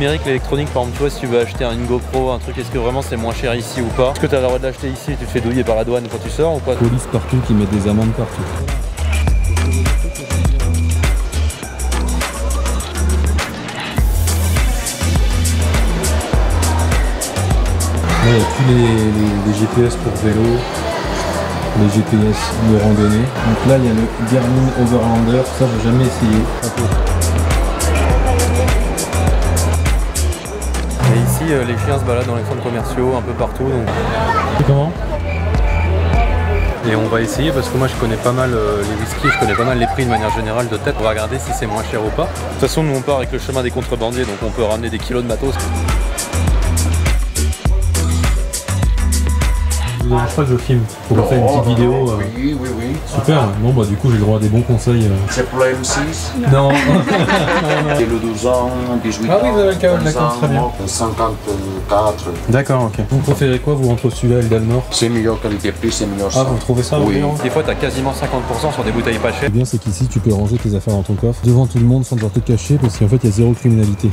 numérique, l'électronique, par exemple, toi, si tu veux acheter une GoPro, un truc, est-ce que vraiment c'est moins cher ici ou pas? Est-ce que tu as le droit de l'acheter ici et tu te fais douiller par la douane quand tu sors ou pas? Police partout qui met des amendes partout. Là, il y a tous les GPS pour vélo, les GPS de randonnée. Donc là, il y a le Garmin Overlander, ça j'ai jamais essayé. Et ici, les chiens se baladent dans les centres commerciaux, un peu partout. Donc... C'est comment? Et on va essayer parce que moi je connais pas mal les whisky, je connais pas mal les prix de manière générale de tête. On va regarder si c'est moins cher ou pas. De toute façon, nous on part avec le chemin des contrebandiers, donc on peut ramener des kilos de matos. Je ne dérange pas que je filme pour faire une petite vidéo. Oui. Super, bon bah du coup j'ai le droit à des bons conseils. C'est pour la M6. Non. C'est le 12 ans, 18 ans. Ah oui, vous avez le câble, d'accord, très bien. 54. D'accord, ok. Vous préférez quoi vous entre celui-là et le Dalmor? C'est meilleure qualité-prix, c'est meilleur Ah, sang. vous trouvez ça Oui. meilleur? Des fois, tu as quasiment 50% sur des bouteilles pas chères. Le bien c'est qu'ici tu peux ranger tes affaires dans ton coffre devant tout le monde sans devoir te cacher parce qu'en fait il y a zéro criminalité.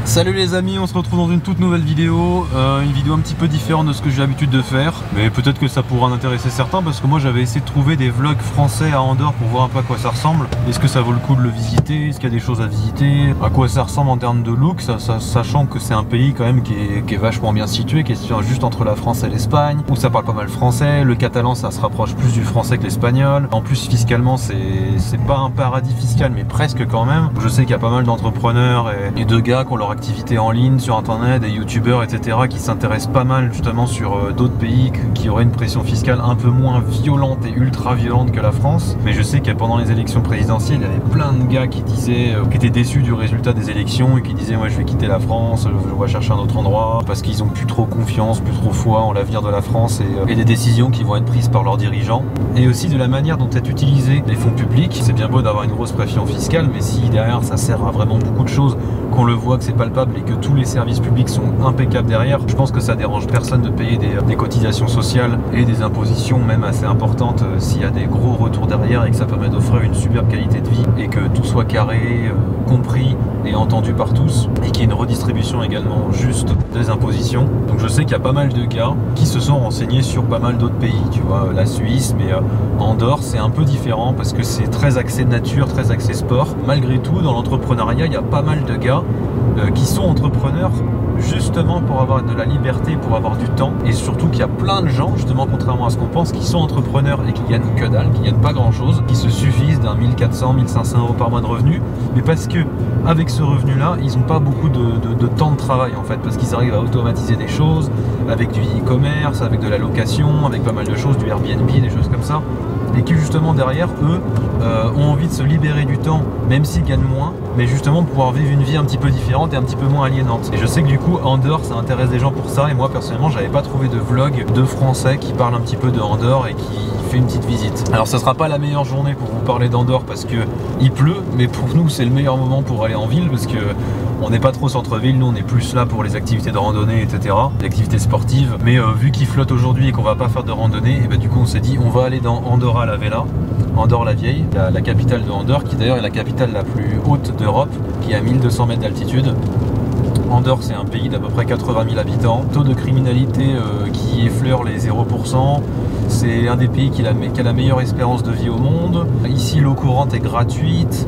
Salut les amis, on se retrouve dans une toute nouvelle vidéo, une vidéo un petit peu différente de ce que j'ai l'habitude de faire, mais peut-être que ça pourra en intéresser certains parce que moi j'avais essayé de trouver des vlogs français à Andorre pour voir un peu à quoi ça ressemble. Est-ce que ça vaut le coup de le visiter? Est-ce qu'il y a des choses à visiter? À quoi ça ressemble en termes de look, sachant que c'est un pays quand même qui est vachement bien situé, qui est juste entre la France et l'Espagne, où ça parle pas mal français, le catalan ça se rapproche plus du français que l'espagnol. En plus fiscalement c'est pas un paradis fiscal mais presque quand même. Je sais qu'il y a pas mal d'entrepreneurs et de gars qui ont leur activité en ligne sur internet, des youtubeurs etc qui s'intéressent pas mal justement sur d'autres pays qui auraient une pression fiscale un peu moins violente et ultra violente que la France. Mais je sais que pendant les élections présidentielles il y avait plein de gars qui disaient qui étaient déçus du résultat des élections et qui disaient ouais je vais quitter la France, je vais chercher un autre endroit parce qu'ils ont plus trop confiance, plus trop foi en l'avenir de la France et des décisions qui vont être prises par leurs dirigeants et aussi de la manière dont est utilisé les fonds publics. C'est bien beau d'avoir une grosse pression fiscale mais si derrière ça sert à vraiment beaucoup de choses, qu'on le voit, que c'est palpable et que tous les services publics sont impeccables derrière, je pense que ça dérange personne de payer des cotisations sociales et des impositions même assez importantes s'il y a des gros retours derrière et que ça permet d'offrir une superbe qualité de vie et que tout soit carré, compris et entendu par tous et qu'il y ait une redistribution également juste des impositions. Donc je sais qu'il y a pas mal de gars qui se sont renseignés sur pas mal d'autres pays, tu vois, la Suisse, mais Andorre c'est un peu différent parce que c'est très axé nature, très axé sport. Malgré tout, dans l'entrepreneuriat, il y a pas mal de gars qui sont entrepreneurs justement pour avoir de la liberté, pour avoir du temps et surtout qu'il y a plein de gens, justement contrairement à ce qu'on pense, qui sont entrepreneurs et qui gagnent que dalle, qui gagnent pas grand chose, qui se suffisent d'un 1400, 1500 euros par mois de revenus, mais parce que avec ce revenu là ils n'ont pas beaucoup de temps de travail en fait, parce qu'ils arrivent à automatiser des choses avec du e-commerce, avec de la location, avec pas mal de choses, du Airbnb, des choses comme ça, et qui justement derrière eux ont envie de se libérer du temps même s'ils gagnent moins, mais justement pouvoir vivre une vie un petit peu différente et un petit peu moins aliénante. Et je sais que du coup Andorre ça intéresse des gens pour ça et moi personnellement j'avais pas trouvé de vlog de français qui parle un petit peu de Andorre et qui fait une petite visite. Alors ça sera pas la meilleure journée pour vous parler d'Andorre parce que il pleut, mais pour nous c'est le meilleur moment pour aller en ville parce que on n'est pas trop centre-ville, nous on est plus là pour les activités de randonnée etc, les activités sportives, mais vu qu'il flotte aujourd'hui et qu'on va pas faire de randonnée, et ben du coup on s'est dit on va aller dans Andorra la Vella, Andorre la Vieille, la capitale de Andorre qui d'ailleurs est la capitale la plus haute d'Europe, qui est à 1200 mètres d'altitude. Andorre c'est un pays d'à peu près 80 000 habitants, taux de criminalité qui effleure les 0%, c'est un des pays qui a la meilleure espérance de vie au monde. Ici l'eau courante est gratuite,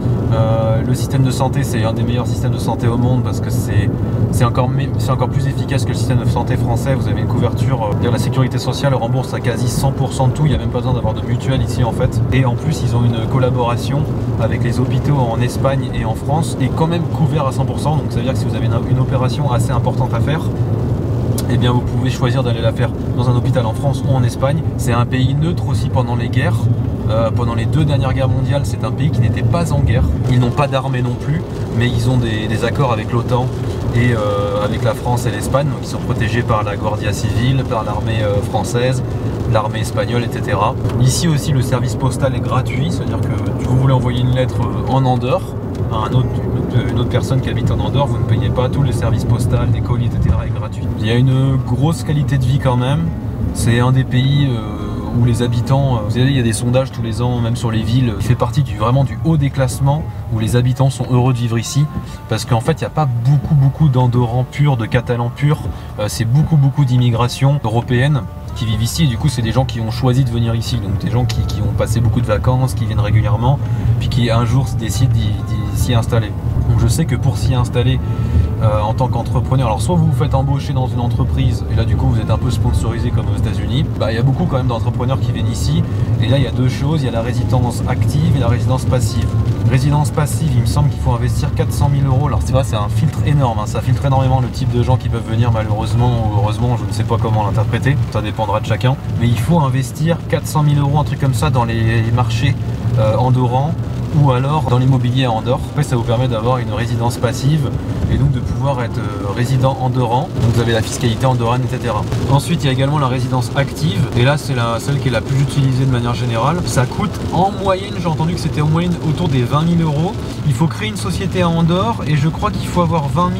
le système de santé c'est un des meilleurs systèmes de santé au monde parce que c'est encore plus efficace que le système de santé français. Vous avez une couverture, la sécurité sociale rembourse à quasi 100% de tout, il n'y a même pas besoin d'avoir de mutuelle ici en fait. Et en plus ils ont une collaboration avec les hôpitaux en Espagne et en France et quand même couvert à 100%, donc ça veut dire que si vous avez une opération assez importante à faire, eh bien vous pouvez choisir d'aller la faire dans un hôpital en France ou en Espagne. C'est un pays neutre aussi pendant les guerres. Pendant les 2 dernières guerres mondiales, c'est un pays qui n'était pas en guerre. Ils n'ont pas d'armée non plus, mais ils ont des accords avec l'OTAN et avec la France et l'Espagne. Donc ils sont protégés par la Guardia Civile, par l'armée française, l'armée espagnole, etc. Ici aussi le service postal est gratuit, c'est-à-dire que si vous voulez envoyer une lettre en Andorre à une autre personne qui habite en Andorre, vous ne payez pas, tous les services postaux, des colis, etc. est gratuit. Il y a une grosse qualité de vie quand même. C'est un des pays où les habitants, vous savez, il y a des sondages tous les ans, même sur les villes, il fait partie vraiment du haut des classements où les habitants sont heureux de vivre ici, parce qu'en fait il n'y a pas beaucoup d'Andorrans purs, de Catalans purs, c'est beaucoup d'immigration européenne qui vivent ici, et du coup c'est des gens qui ont choisi de venir ici, donc des gens qui ont passé beaucoup de vacances, qui viennent régulièrement, puis qui un jour décident s'y installer. Donc je sais que pour s'y installer en tant qu'entrepreneur, alors soit vous vous faites embaucher dans une entreprise, et là du coup vous êtes un peu sponsorisé comme aux États-Unis, il y a beaucoup quand même d'entrepreneurs qui viennent ici, et là il y a deux choses, il y a la résidence active et la résidence passive. Résidence passive, il me semble qu'il faut investir 400 000 €. Alors c'est vrai, c'est un filtre énorme, hein. Ça filtre énormément le type de gens qui peuvent venir, malheureusement ou heureusement, je ne sais pas comment l'interpréter, ça dépendra de chacun. Mais il faut investir 400 000 €, un truc comme ça, dans les marchés andorrans, ou alors dans l'immobilier à Andorre. Après ça vous permet d'avoir une résidence passive et donc de pouvoir être résident andorran, donc vous avez la fiscalité andorrane, etc. Ensuite il y a également la résidence active, et là c'est celle qui est la plus utilisée de manière générale. Ça coûte en moyenne, j'ai entendu que c'était en moyenne autour des 20 000 €. Il faut créer une société à Andorre et je crois qu'il faut avoir 20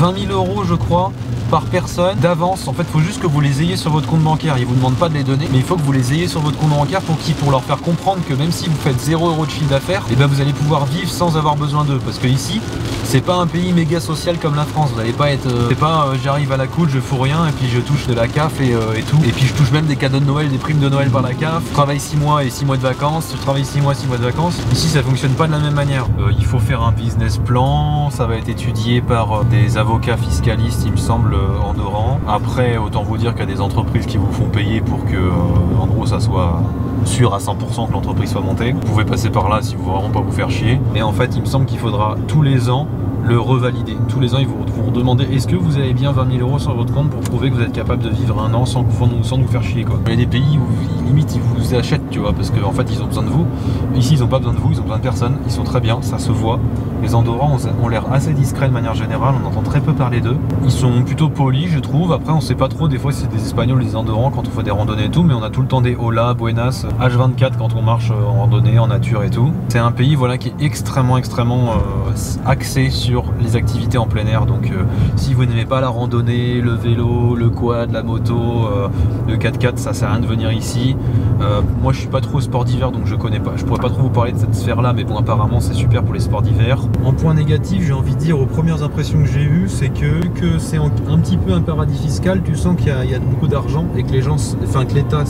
000 € je crois par personne d'avance. En fait, il faut juste que vous les ayez sur votre compte bancaire. Ils vous demandent pas de les donner, mais il faut que vous les ayez sur votre compte bancaire pour leur faire comprendre que même si vous faites 0 € de chiffre d'affaires, et ben vous allez pouvoir vivre sans avoir besoin d'eux. Parce que ici, c'est pas un pays méga social comme la France. Vous n'allez pas être, c'est pas j'arrive à la cool, je fous rien et puis je touche de la CAF et tout. Et puis je touche même des cadeaux de Noël, des primes de Noël par la CAF. Je travaille 6 mois et 6 mois de vacances. Je travaille 6 mois de vacances. Ici, ça fonctionne pas de la même manière. Il faut faire un business plan. Ça va être étudié par des avocats fiscalistes, il me semble, andorrans. Après, autant vous dire qu'il y a des entreprises qui vous font payer pour que, en gros, ça soit sûr à 100% que l'entreprise soit montée. Vous pouvez passer par là si vous voulez vraiment pas vous faire chier. Et en fait, il me semble qu'il faudra tous les ans le revalider. Tous les ans, ils vont vous demander est-ce que vous avez bien 20 000 € sur votre compte pour prouver que vous êtes capable de vivre un an sans nous faire chier, quoi. Il y a des pays où limite ils vous achètent, tu vois, parce qu'en fait ils ont besoin de vous. Ici ils ont pas besoin de vous, ils ont besoin de personne. Ils sont très bien, ça se voit. Les Andorrans ont l'air assez discrets de manière générale, on entend très peu parler d'eux. Ils sont plutôt polis, je trouve. Après on sait pas trop, des fois c'est des Espagnols, des Andorrans quand on fait des randonnées et tout, mais on a tout le temps des hola, buenas, H24 quand on marche en randonnée, en nature et tout. C'est un pays, voilà, qui est extrêmement axé sur les activités en plein air. Donc si vous n'aimez pas la randonnée, le vélo, le quad, la moto, le 4x4, ça sert à rien de venir ici. Moi je suis pas trop sport d'hiver, donc je connais pas, je pourrais pas trop vous parler de cette sphère là, mais bon, apparemment c'est super pour les sports d'hiver. En point négatif, j'ai envie de dire, aux premières impressions que j'ai eues, c'est que c'est un petit peu un paradis fiscal. Tu sens qu'il y a beaucoup d'argent et que les gens, enfin que l'État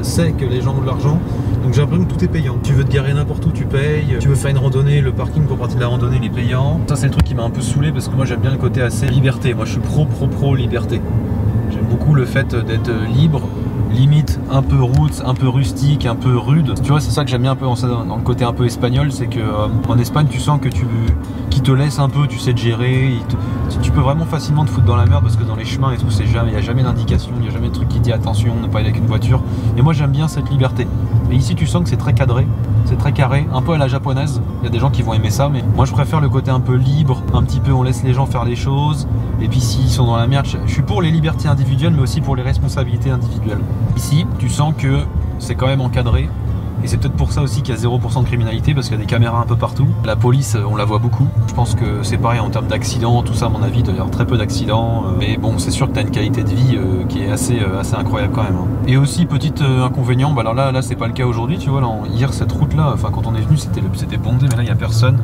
sait que les gens ont de l'argent. Donc j'ai l'impression que tout est payant. Tu veux te garer n'importe où, tu payes. Tu veux faire une randonnée, le parking pour partir de la randonnée, il est payant. Ça c'est le truc qui m'a un peu saoulé, parce que moi j'aime bien le côté assez liberté. Moi je suis pro liberté. J'aime beaucoup le fait d'être libre, limite un peu roots, un peu rustique, un peu rude. Tu vois, c'est ça que j'aime bien un peu dans le côté un peu espagnol, c'est que en Espagne tu sens que qui te laisse un peu, tu sais te gérer. Tu peux vraiment facilement te foutre dans la merde, parce que dans les chemins et tout, il n'y a jamais d'indication, il n'y a jamais de truc qui dit attention, ne pas aller avec une voiture. Et moi j'aime bien cette liberté. Et ici tu sens que c'est très cadré, c'est très carré, un peu à la japonaise. Il y a des gens qui vont aimer ça, mais moi je préfère le côté un peu libre, un petit peu on laisse les gens faire les choses. Et puis s'ils sont dans la merde, je suis pour les libertés individuelles, mais aussi pour les responsabilités individuelles. Ici tu sens que c'est quand même encadré. Et c'est peut-être pour ça aussi qu'il y a 0% de criminalité, parce qu'il y a des caméras un peu partout. La police, on la voit beaucoup. Je pense que c'est pareil en termes d'accidents, tout ça, à mon avis, il doit y avoir très peu d'accidents. Mais bon, c'est sûr que tu as une qualité de vie qui est assez incroyable quand même. Et aussi, petit inconvénient, alors là c'est pas le cas aujourd'hui, tu vois. Là, hier, cette route-là, enfin quand on est venu, c'était bondé, mais là, il n'y a personne.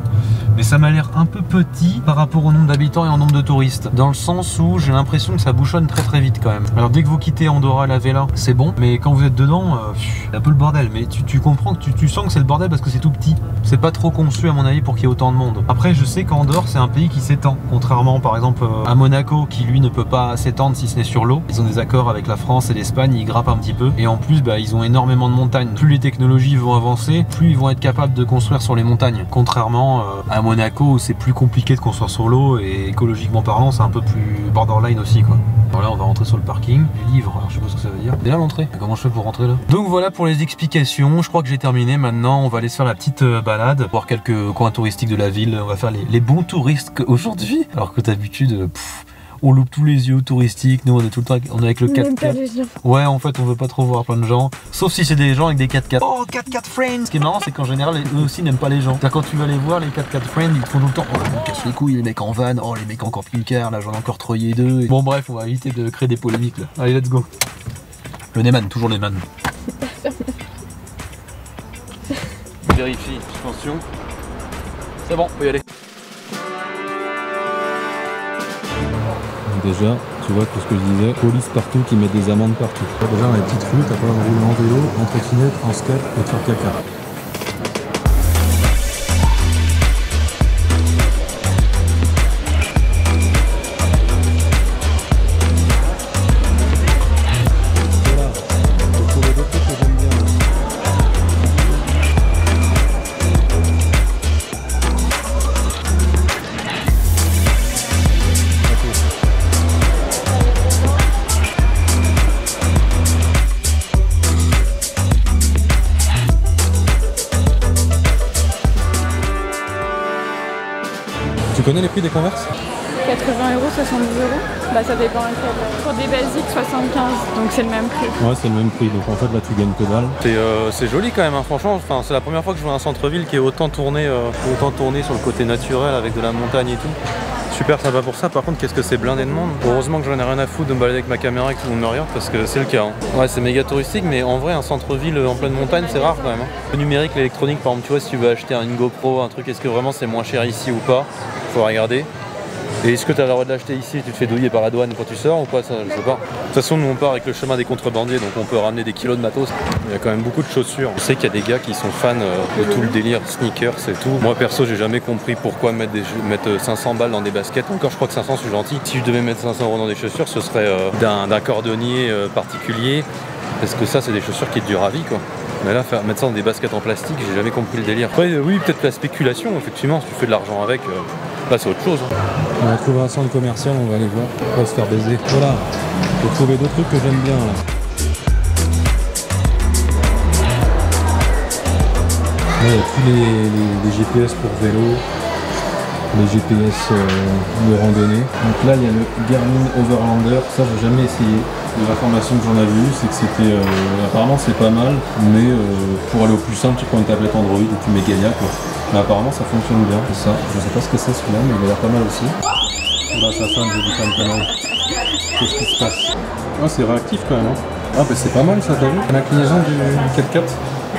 Mais ça m'a l'air un peu petit par rapport au nombre d'habitants et au nombre de touristes. Dans le sens où j'ai l'impression que ça bouchonne très vite quand même. Alors dès que vous quittez Andorra la Vella, c'est bon. Mais quand vous êtes dedans, c'est un peu le bordel. Mais tu comprends que tu sens que c'est le bordel parce que c'est tout petit. C'est pas trop conçu à mon avis pour qu'il y ait autant de monde. Après je sais qu'Andorre c'est un pays qui s'étend. Contrairement par exemple à Monaco qui lui ne peut pas s'étendre si ce n'est sur l'eau. Ils ont des accords avec la France et l'Espagne, ils grappent un petit peu. Et en plus ils ont énormément de montagnes. Plus les technologies vont avancer, plus ils vont être capables de construire sur les montagnes. Contrairement à Monaco où c'est plus compliqué de construire sur l'eau et écologiquement parlant c'est un peu plus borderline aussi, quoi. Alors là on va rentrer sur le parking. Les livres, alors je sais pas ce que ça veut dire. Déjà l'entrée, comment je fais pour rentrer là? Donc voilà pour les explications, je crois que j'ai terminé. Maintenant on va aller se faire la petite balade, voir quelques coins touristiques de la ville. On va faire les bons touristes aujourd'hui, alors que d'habitude on loupe tous les yeux touristiques. Nous on est tout le temps on est avec le 4x4. Ouais, en fait on veut pas trop voir plein de gens, sauf si c'est des gens avec des 4x4. Oh 4x4 friends. Ce qui est marrant c'est qu'en général eux aussi n'aiment pas les gens. Quand tu vas les voir les 4x4 friends, ils te font tout le temps oh on casse les couilles les mecs en van, oh les mecs en camping-car, là j'en ai encore troyé deux. Bon bref, on va éviter de créer des polémiques là. Allez let's go. Le Neyman, toujours le Neyman. Vérifie, suspension. C'est bon, on peut y aller. Déjà, tu vois tout ce que je disais, police partout qui met des amendes partout. Déjà dans les petites rues, t'as pas le droit de rouler en vélo, en trottinette, en skate et de faire caca. Voilà, j'ai trouvé deux trucs que j'aime bien. Tu connais les prix des Converse? 80 €, 70 €. Bah ça dépend lequel. Pour des basiques 75, donc c'est le même prix. Ouais, c'est le même prix, donc en fait là tu gagnes que dalle. C'est joli quand même, hein, franchement. Enfin, c'est la première fois que je vois un centre-ville qui est autant tourné sur le côté naturel avec de la montagne et tout. Super sympa pour ça. Par contre, qu'est-ce que c'est blindé de monde. Heureusement que j'en ai rien à foutre de me balader avec ma caméra et que tout le monde me regarde parce que c'est le cas. Hein. Ouais, c'est méga touristique, mais en vrai, un centre-ville en pleine montagne, c'est rare quand même. Hein. Le numérique, l'électronique, par exemple, tu vois, si tu veux acheter une GoPro, un truc, est-ce que vraiment c'est moins cher ici ou pas? Faut regarder. Et est-ce que tu as le droit de l'acheter ici et tu te fais douiller par la douane quand tu sors ou pas? Ça, je sais pas. De toute façon, nous on part avec le chemin des contrebandiers, donc on peut ramener des kilos de matos. Il y a quand même beaucoup de chaussures. Je sais qu'il y a des gars qui sont fans de tout le délire sneakers et tout. Moi perso, j'ai jamais compris pourquoi mettre 500 balles dans des baskets. Encore, je crois que 500 c'est gentil. Si je devais mettre 500 € dans des chaussures, ce serait d'un cordonnier particulier. Parce que ça, c'est des chaussures qui durent à vie, quoi. Mais là, mettre ça dans des baskets en plastique, j'ai jamais compris le délire. Après, oui, peut-être la spéculation, effectivement, si tu fais de l'argent avec, là c'est autre chose. Hein. On va trouver un centre commercial, on va aller voir, on va se faire baiser. Voilà, j'ai trouvé deux trucs que j'aime bien là. Là, il y a tous les GPS pour vélo, les GPS de randonnée. Donc là, il y a le Garmin Overlander, ça j'ai jamais essayé. L'information que j'en avais vue, c'est que c'était apparemment c'est pas mal, mais pour aller au plus simple, tu prends une tablette Android et tu mets Gaia quoi. Mais apparemment ça fonctionne bien, c'est ça. Je sais pas ce que c'est celui-là, mais il a l'air pas mal aussi. Là ça sonne, j'ai dû faire une connerie. Qu'est-ce qui se passe? Ah, c'est réactif quand même. Hein. Ah bah c'est pas mal ça, t'as vu? L'inclinaison du 4x4.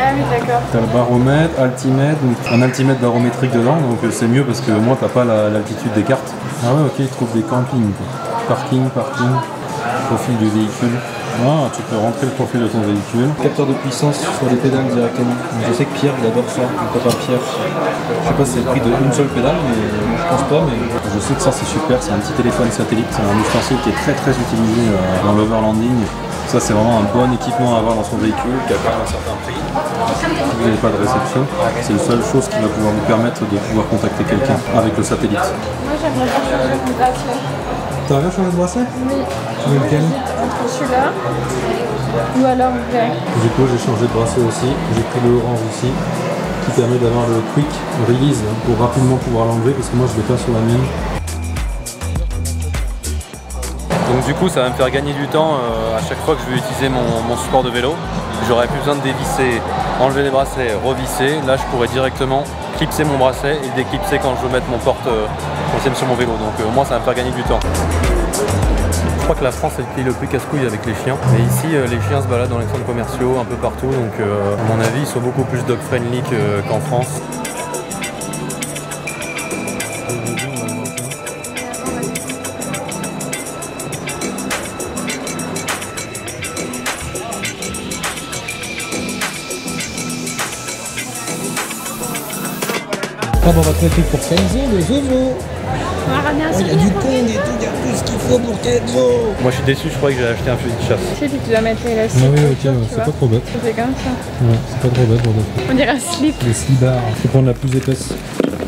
Ah oui, d'accord. T'as le baromètre, altimètre, donc un altimètre barométrique dedans, donc c'est mieux parce que au moins t'as pas l'altitude des cartes. Ah ouais, ok, il trouve des campings. Parking. Profil du véhicule. Ah, tu peux rentrer le profil de ton véhicule. Capteur de puissance sur les pédales directement. Je sais que Pierre, il adore ça. Mon copain Pierre. Je sais pas si c'est le prix d'une seule pédale, mais je pense pas. Mais je sais que ça c'est super. C'est un petit téléphone satellite. C'est un ustensile qui est très utilisé dans l'overlanding. Ça c'est vraiment un bon équipement à avoir dans son véhicule qui a quand même un certain prix. Vous n'avez pas de réception. C'est la seule chose qui va pouvoir vous permettre de pouvoir contacter quelqu'un avec le satellite. Moi j'aimerais bien changer mon bracelet. T'as rien changé de bracelet? Oui. Tu veux lequel? Entre celui-là ou alors le vert. Du coup, j'ai changé de bracelet aussi. J'ai pris le orange ici, qui permet d'avoir le quick release pour rapidement pouvoir l'enlever parce que moi je l'ai pas sur la mienne. Donc du coup, ça va me faire gagner du temps à chaque fois que je vais utiliser mon support de vélo. J'aurais plus besoin de dévisser, enlever les bracelets, revisser. Là, je pourrais directement clipser mon bracelet et le déclipser quand je veux mettre mon porte sur mon vélo. Donc au moins, ça va me faire gagner du temps. Je crois que la France est le pays le plus casse-couille avec les chiens. Et ici, les chiens se baladent dans les centres commerciaux un peu partout. Donc à mon avis, ils sont beaucoup plus dog-friendly qu'en France. Ah bon, on va traiter pour Kenzo, le Zozo. Il y a du Kong et tout, il y a tout ce qu'il faut pour Kenzo. Moi je suis déçu, je croyais que j'allais acheter un fusil de chasse. Tu sais, puis tu dois mettre l'élastique. Ah oui, ok, c'est pas trop bête. C'est comme ça. Ouais, c'est pas trop bête pour de... On dirait un slip. Les slibards, faut prendre la plus épaisse.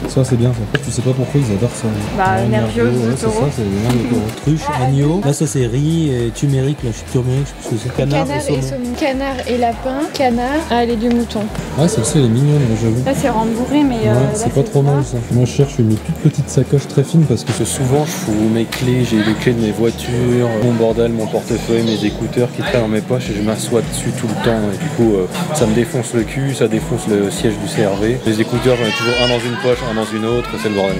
Ça c'est bien ça. Tu sais pas pourquoi ils adorent ça. Bah, Nervios, ouais, c'est ça, c'est les taureaux. Truche, agneau. Là ça c'est riz et turmeric, là je suis turmeric, je sais plus ce que c'est. Canard et saumon. Canard et lapin. Canard. Ah, elle est du mouton. Ouais, celle-ci elle est mignonne, j'avoue. Là c'est rembourré, mais ouais, c'est pas trop mal ça. Moi je cherche une toute petite sacoche très fine parce que souvent je fous mes clés, j'ai les clés de mes voitures, mon bordel, mon portefeuille, mes écouteurs qui traînent dans mes poches et je m'assois dessus tout le temps et du coup ça me défonce le cul, ça défonce le siège du CRV. Les écouteurs j'en ai toujours un dans une poche, un dans une autre, c'est le bordel.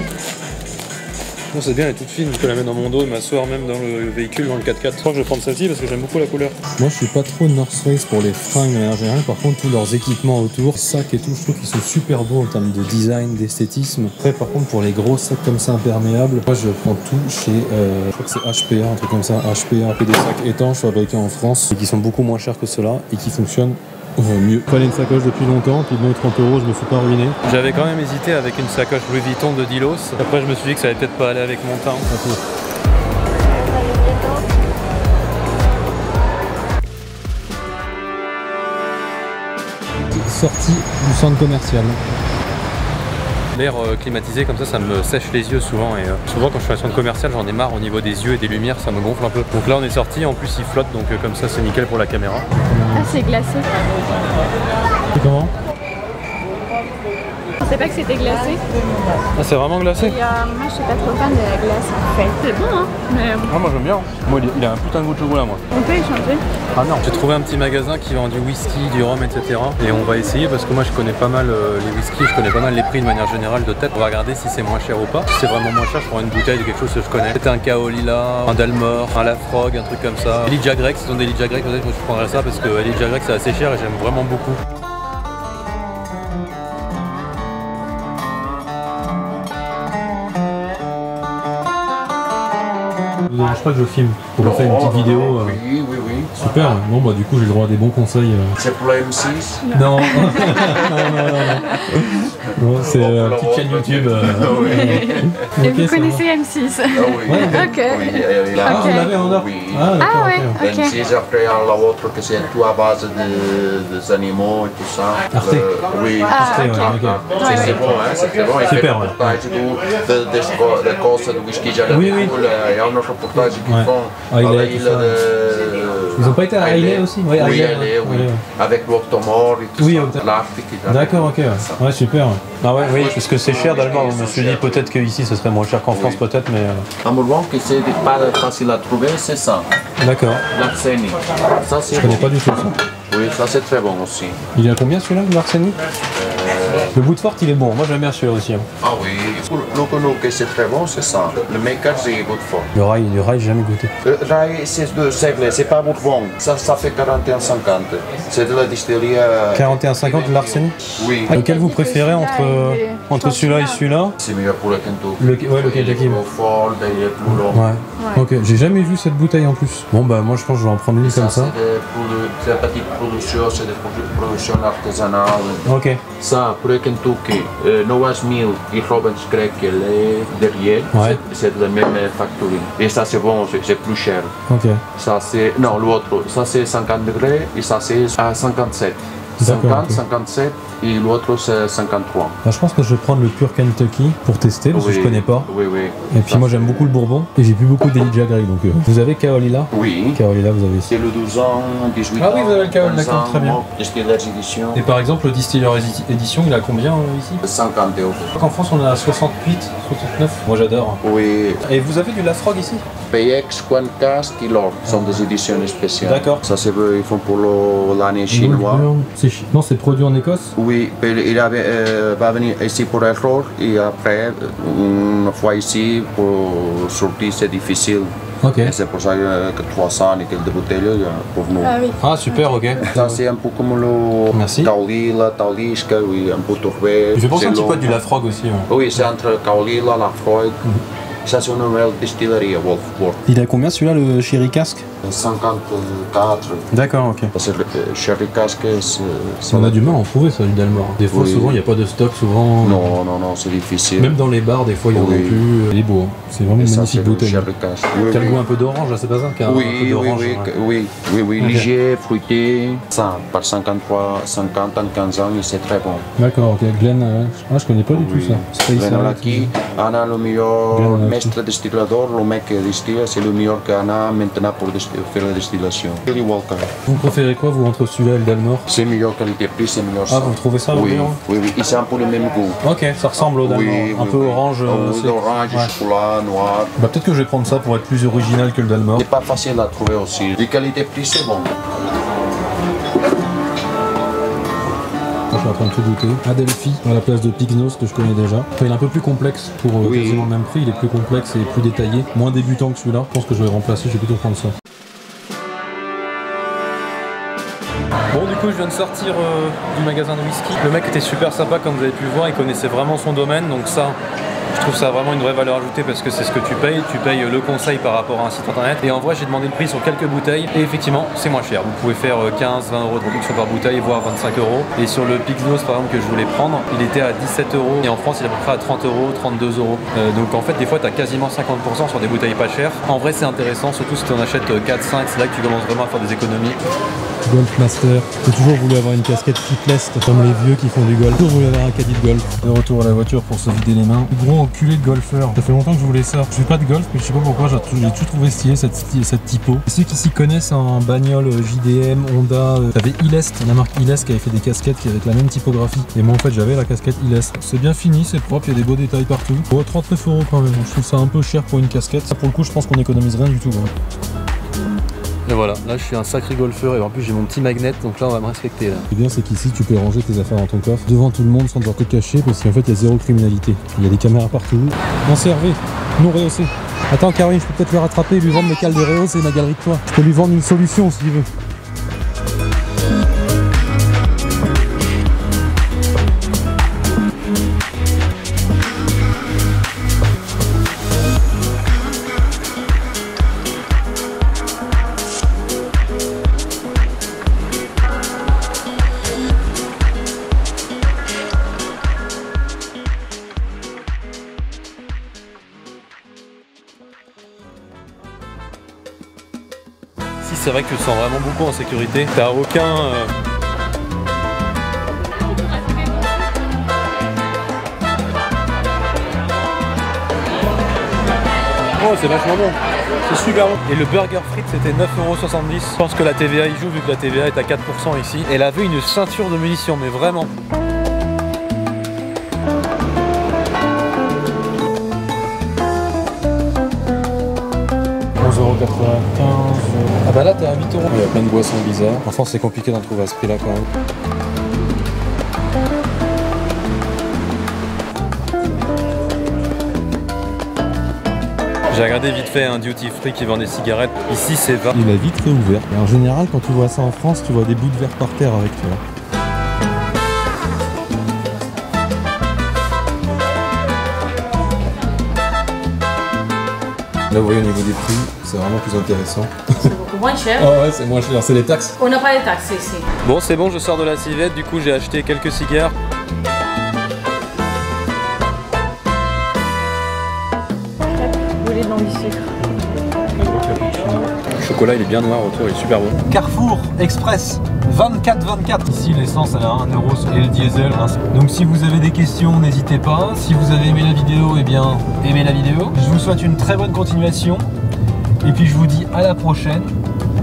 Franchement c'est bien, elle est toute fine, je peux la mettre dans mon dos et m'asseoir même dans le véhicule, dans le 4x4. Je crois que je vais prendre celle-ci parce que j'aime beaucoup la couleur. Moi je suis pas trop North Face pour les fringues de manière générale, par contre tous leurs équipements autour, sacs et tout, je trouve qu'ils sont super beaux en termes de design, d'esthétisme. Après par contre pour les gros sacs comme ça imperméables, moi je prends tout chez, je crois que c'est HPA, un truc comme ça, HPA, des sacs étanches fabriqués en France et qui sont beaucoup moins chers que ceux-là et qui fonctionnent mieux. Je prenais une sacoche depuis longtemps, puis de 30 €, je me suis pas ruiné. J'avais quand même hésité avec une sacoche Louis Vuitton de Dilos. Après je me suis dit que ça allait peut-être pas aller avec mon teint. Sortie du centre commercial. L'air climatisé comme ça me sèche les yeux souvent et souvent quand je suis à un centre commercial j'en ai marre au niveau des yeux et des lumières, ça me gonfle un peu. Donc là on est sorti, en plus il flotte donc comme ça c'est nickel pour la caméra. Ah c'est glacé. C'est comment? Je pensais pas que c'était glacé. Ah c'est vraiment glacé? Moi je suis pas trop fan de la glace en fait. C'est bon hein mais... Ah moi j'aime bien. Moi il a un putain de goût de chocolat moi. On peut échanger. Ah non. J'ai trouvé un petit magasin qui vend du whisky, du rhum etc. Et on va essayer parce que moi je connais pas mal les whiskies, je connais pas mal les prix de manière générale de tête. On va regarder si c'est moins cher ou pas. Si c'est vraiment moins cher je prends une bouteille de quelque chose que je connais. Peut-être un Kaolila, un Dalmor, un Lafrogue, un truc comme ça. Elijah Craig, si on a des Elijah Craig peut-être que je prendrais ça parce que Elijah Craig c'est assez cher et j'aime vraiment beaucoup. Je crois que je filme pour faire une petite vidéo. Oui. Super, bon bah du coup j'ai le droit à des bons conseils. C'est pour la M6? Non, non, c'est une petite chaîne YouTube. Et vous connaissez M6? Ah oui. Ok. Oui, Ah, vous l'avez en or? Oui. Ah ouais, ok. M6, après la autre que c'est tout à base des animaux et tout ça. Arte. Oui. Ah, Ouais, ok. ok. C'est bon, hein, c'est très bon. Il fait Super, un reportage de causes de whisky Jalapeno. Oui, oui. Il y a un autre reportage qu'ils Ouais. font Ah, à il la est île tout ça. de... Ils ont pas été à Hailey aussi? Oui, Hailey, Hailey, oui. ouais. Avec l'Octomore et tout Oui, ça. L'Arctique. D'accord, ok. Ouais, super. Ah ouais, oui, parce que c'est cher d'Almar. Je me suis dit peut-être qu'ici ce serait moins cher qu'en France, peut-être, mais. Un bourbon qui c'est pas facile à trouver, c'est ça. D'accord. L'arsenic. Ça, c'est Je connais bon. pas du tout ça. Oui, ça c'est très bon aussi. Il est à combien celui-là, l'arsenic? Le bout de forte, il est bon. Moi j'aime bien celui-là aussi. Ah oui, pour le connu que c'est très bon, c'est ça. Le maker, c'est Boutfort. Le rail, j'ai jamais goûté. Le rail, c'est de Sèvres, c'est pas Bourbon. Ça fait 41,50. C'est de la distillerie. 41,50 l'arsenic? Oui. Lequel vous préférez entre celui-là et celui-là? C'est mieux pour le Kentucky. Ouais, le Kentucky. Il est plus fort, il est plus long. Ouais. Ok, j'ai jamais vu cette bouteille en plus. Bon bah moi je pense que je vais en prendre une comme ça. C'est la petite production, c'est des productions artisanales. Ok. Ça, pour le Kentucky, Noah's Mill et Robin's Creek, elle est derrière. Ouais. C'est de la même factory. Et ça, c'est bon, c'est plus cher. Ok. Ça, c'est. Non, l'autre, ça, c'est 50 degrés et ça, c'est à 57. D'accord, 50, ok. 57 et l'autre, c'est 53. Bah, je pense que je vais prendre le pur Kentucky pour tester parce que je connais pas. Oui, oui. Et puis moi j'aime beaucoup le bourbon et j'ai bu beaucoup d'Elijah Craig donc vous avez Kaolila? Oui. Kaolila vous avez ici. C'est le 12 ans, 18 Ah ans. oui, vous avez le Kaolila, 15 d'accord, ans, très bien. Distillers édition. Et par exemple le Distiller Edition il a combien ici? 50 €. En France on a 68, 69. Moi j'adore. Oui. Et vous avez du Lafrogue ici? PX, Quancast et Lord sont des éditions spéciales. D'accord. Ça, c'est ils font pour l'année chinoise. Non, c'est produit en Écosse? Oui, il va venir ici pour erreur et après, une fois ici, pour sortir, c'est difficile. Ok. Et c'est pour ça que 300 et quelques bouteilles pour nous. Ah oui. Ah super, ok. Ça, c'est un peu comme le Merci. Kaolila, Tauliska, oui, un peu tourbé. Je pense un petit peu du Lafrogue aussi. Ouais. Oui, c'est entre Kaolila, Lafroig. Ça, c'est une nouvelle distillerie à Wolfworth. Il a combien celui-là le Sherry Cask? 54. D'accord, ok. C'est le Sherry Cask, On a du mal à en trouver ça du Dalmor. Des fois Oui. souvent il n'y a pas de stock, souvent. Non, c'est difficile. Même dans les bars des fois il y en a Oui. plus. Il est beau, hein. C'est vraiment Et une ça, magnifique c'est le bouteille. Sherry Cask. T'as le goût un peu d'orange, là, c'est pas ça? Un peu Oui, d'orange, ouais. oui, Ok. léger, fruité. Ça, par 53, 50 en 15 ans, et c'est très bon. D'accord, ok. Glen, je connais pas du tout ça. Space Glenallachie, Anna, le meilleur Glenallachie. maître distillador, le mec qui distille, c'est le meilleur qu'Anna maintenant pour faire la distillation. Billy Walker. Vous préférez quoi vous entre celui-là et le Dalmor? C'est meilleure qualité-prix, c'est meilleur Ah, vous trouvez ça le Oui, meilleur? oui, oui, ils ont un peu le même goût. Ok, ça ressemble au Dalmor. Un peu orange. Oui, c'est- orange, ouais. chocolat, noir. Bah peut-être que je vais prendre ça pour être plus original que le Dalmor. C'est pas facile à trouver aussi. Les qualité-prix, c'est bon. suis en train de tout goûter. Adelphi à la place de Pixnos que je connais déjà. Enfin, il est un peu plus complexe pour quasiment le même prix, il est plus complexe et plus détaillé. Moins débutant que celui-là. Je pense que je vais remplacer, je vais plutôt prendre ça. Bon, du coup, je viens de sortir du magasin de whisky. Le mec était super sympa, comme vous avez pu le voir, il connaissait vraiment son domaine, donc ça, je trouve ça vraiment une vraie valeur ajoutée parce que c'est ce que tu payes le conseil par rapport à un site internet. Et en vrai, j'ai demandé le prix sur quelques bouteilles et effectivement, c'est moins cher. Vous pouvez faire 15-20 euros de réduction par bouteille, voire 25 euros. Et sur le Pixnos, par exemple, que je voulais prendre, il était à 17 euros et en France, il est à peu près à 30 euros, 32 euros. Donc en fait, des fois, tu as quasiment 50% sur des bouteilles pas chères. En vrai, c'est intéressant, surtout si tu en achètes 4-5, c'est là que tu commences vraiment à faire des économies. Golf Master. J'ai toujours voulu avoir une casquette flipless comme les vieux qui font du golf. J'ai toujours voulu avoir un caddie de golf. De retour à la voiture pour se vider les mains. Gros enculé de golfeur. Ça fait longtemps que je voulais ça. Je fais pas de golf, mais je sais pas pourquoi j'ai tout trouvé stylé cette typo. Et ceux qui s'y connaissent en bagnole JDM, Honda, t'avais Ilest, la marque Ilest qui avait fait des casquettes qui avec la même typographie. Et moi en fait j'avais la casquette Ilest. C'est bien fini, c'est propre, il y a des beaux détails partout. Bon, 39 euros quand même. Je trouve ça un peu cher pour une casquette. Ça pour le coup je pense qu'on économise rien du tout. Et voilà, là je suis un sacré golfeur et en plus j'ai mon petit magnet, donc là on va me respecter là. Ce qui est bien c'est qu'ici tu peux ranger tes affaires dans ton coffre devant tout le monde sans devoir te cacher parce qu'en fait il y a zéro criminalité. Il y a des caméras partout. Non c'est Hervé, non rehaussé. Attends Caroline, je peux peut-être le rattraper et lui vendre mes cales de rehausse et ma galerie de toit. Je peux lui vendre une solution s'il veut. Si c'est vrai que tu te sens vraiment beaucoup en sécurité, t'as aucun... Oh c'est vachement bon, c'est super bon. Et le burger frites c'était 9,70 €. Je pense que la TVA y joue vu que la TVA est à 4% ici. Elle avait une ceinture de munitions, mais vraiment. Ah bah là t'es à 8 €. Il y a plein de boissons bizarres. En France c'est compliqué d'en trouver à ce prix là quand même. J'ai regardé vite fait un duty free qui vend des cigarettes. Ici c'est 20. Il a vite réouvert. Et en général quand tu vois ça en France, tu vois des bouts de verre par terre avec toi. Là vous voyez au niveau des prix, c'est vraiment plus intéressant. C'est beaucoup moins cher. Ah ouais, c'est moins cher, c'est les taxes. On n'a pas les taxes ici. Bon c'est bon, je sors de la civette, du coup j'ai acheté quelques cigares. Vous voulez dans du sucre. Le chocolat il est bien noir autour, il est super bon. Carrefour Express 24,24. Ici l'essence elle est à 1 € et le diesel. Donc si vous avez des questions, n'hésitez pas. Si vous avez aimé la vidéo, eh bien aimez la vidéo. Je vous souhaite une très bonne continuation. Et puis je vous dis à la prochaine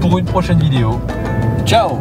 pour une prochaine vidéo. Ciao!